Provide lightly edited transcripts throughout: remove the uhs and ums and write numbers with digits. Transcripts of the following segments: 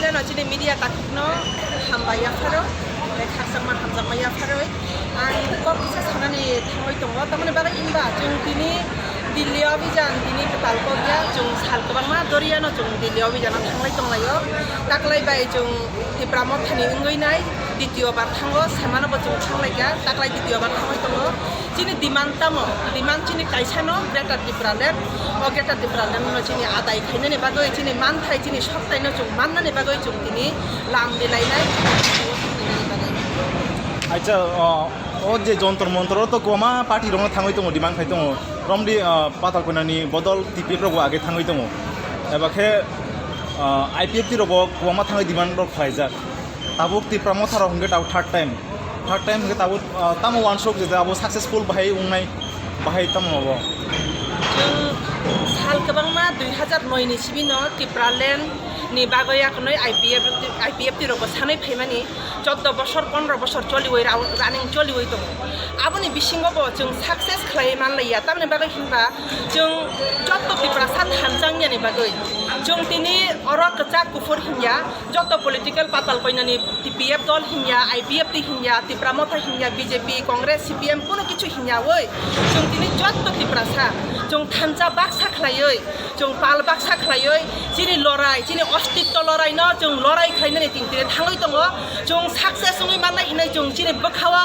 Thailand chini media takno hambaya pharo khasakman hamjakmaya pharoi ang kok kisa sanani thangoi tongo tamani bagai inba jung tini Delhi অভিযান তিনি পালকগিয়া जों সালকবাংমা দরিয়ানো जों দিল্লি অভিযান থাंलाय दंलायो दाख्लैबाय जों तिप्रामो थानि उंगैनाय द्वितीयबार थांगो सामानबो जों थांलायगा दाख्लै द्वितीयबार थांबाय दङ जिनि डिमान्ड जिनि कायसानो ग्रेटार त्रिपुरालेण्ड ओ ग्रेटार त्रिपुरालेण्ड जिनि आदाय खायनायनि बागै जिनि मानथाय जिनि सप्तायनो जों माननायनि बागै जों दिनै लाम बिलायनाय আচ্ছা ও যে যন্ত্র মন্ত্র তো গোমা পার্টি রং থাঙই দङ ডিমান্ড খাই দङ রমদি পাতাল কইনানি বদল টিপিএফ রগ আগে থাঙই দङ এবাকে আইপিএফ টি রগ গোমা থাঙই ডিমান্ড রগ খাইজা তাবুক তি প্রমোথার হংগে তাও থার্ড টাইম হংগে তাবু তামো ওয়ান শক যে আবো সাকসেসফুল বাহাই উংনাই বাহাই তামো আবো सालकबांमा 2009 नि सिबिनो त्रिपुरालेण्ड नि बागै आखनै आइपिएफ ति रग सानै फैमानि 14 बছর 15 बছर चलिवै रानिं चलिवै दङ आबोनि बिसिङावबो जों साक्सेस खालाय मानलाया तामनि बागै हिनबा जों जत्त त्रिपुरा सा थानजांनि बागै जों दिनै अरक कचा कुफुर हिन्या जत्त पलिटिकल पाताल कइनानि टिपिएफ दल हिन्या आइपिएफ ति हिन्या त्रिपुरा मथा हिन्या बिजेपि कांग्रेस सिपिएम कुनो किछु हिन्या वै जों दिनै जत्त त्रिपुरा सा जों थानजा बाक्सा खालायै जों पाल बाक्सा खालायै जिनि लराय जिनि अस्तित्व लराय न जों लराय खालायनानै दिनै थाङै दङ जों साक्सेस ङै माननाय हिनै जों जिनि बखावा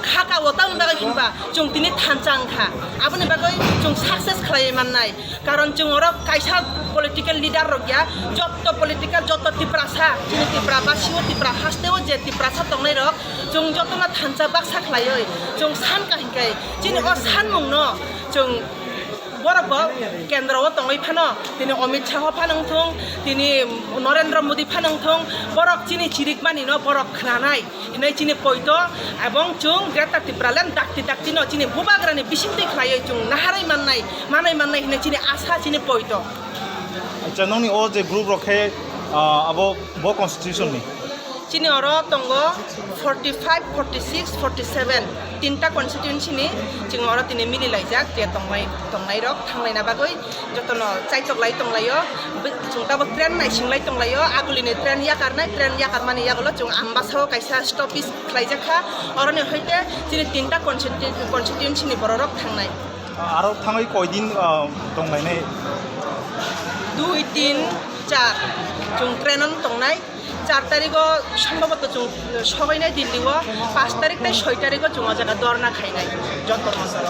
खाकाव तांनि बागै हिनबा जों दिनै थानजांखा आबोनि बागै जों साक्सेस खालाय माननाय कारण जों अर कायसा पलिटिकल लिडार रगिया जत्त पलिटिकल जत्त त्रिपुरा सा जिनि त्रिपुरा बासिङाव त्रिपुरा हास्तेव जे त्रिपुरा सा दंनाय रक जों जत्तना थानजा बाक्सा खालायै जों सान काहिंखाय जिनि अ सानमुं न जों बरफ केन्द्रआव दङै फानो दिनै अमित शाह फानंथों दिनै नरेन्द्र मोदी फानंथों बरफ जिनि चिरिक मानि न बरफ खोनानाय हिनै जिनि पयतो एबं जों ग्रेटार त्रिपुरालेण्ड दाक्ति न जिनि बुबाग्रानि बिसिंथि खालायै जों नाहारै माननाय हिनै जिनि आशा जिनि पयतो আচ্ছা ননি ও যে গ্রুপ রখে আবো বো কনস্টিটিউশন নি जिनि अर दङ 45 46 47 তিনটা কনস্টিটিউয়েন্সিনি जों अर दिनै मिलिलायजाक जे दंनाय रक थांलायना बागै जतन चाइचकलाय दंलायो जों दाबो ट्रेन नायसिंलाय दंलायो आगुलिनि ट्रेन याकार माने यागल जों आम्बासाव कायसा स्टपेज खालायजाखा अरनि हयते दिनै तीनटा कनस्टिट्युएन्सिनि बर रक थांनाय आरो थाङै कयदिन दंलायनाय 2 3 4 जों ट्रेनन दंनाय 4 तारिखो सम्भवत जों सबायनाय दिल्लीआव 5 तारिख ताय 6 तारिखो जों जागा दरना खायनाय जन्तर मन्तर